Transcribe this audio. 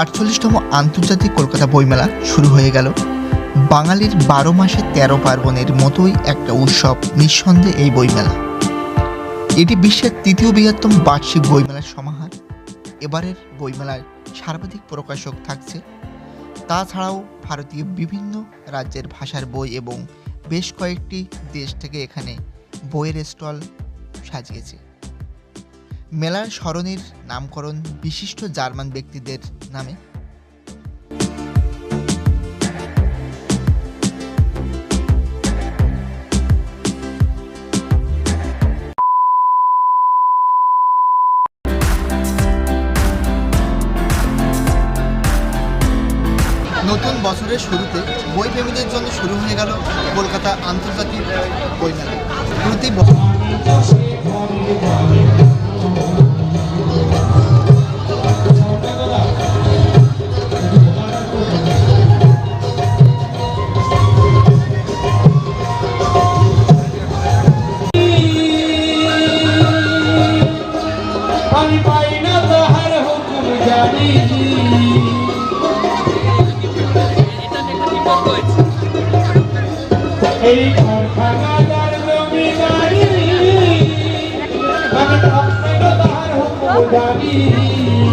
48তম আন্তর্জাতিক কলকাতা বইমেলা শুরু হয়ে গেল। বাঙালির 12 মাসে 13 পার্বণের মতোই একটা উৎসব নিঃসন্দেহে এই বইমেলা। এটি বিশ্বের তৃতীয় বৃহত্তম বার্ষিক বইমেলার সমাহার। এবারের বইমেলায় সর্বাধিক প্রকাশক থাকছে। তাছাড়াও ভারতীয় বিভিন্ন রাজ্যের ভাষার বই এবং বেশ কয়েকটি দেশ থেকে এখানে বইয়ের স্টল সাজিয়েছে। মেলার স্মরণের নামকরণ বিশিষ্ট জার্মান ব্যক্তিদের নামে। নতুন বছরের শুরুতে বইপ্রেমীদের জন্য শুরু হয়ে গেল কলকাতা আন্তর্জাতিক বইমেলা। প্রতি এই কারখানাদার জমিদারি আমি তাহার হুকুম জানি।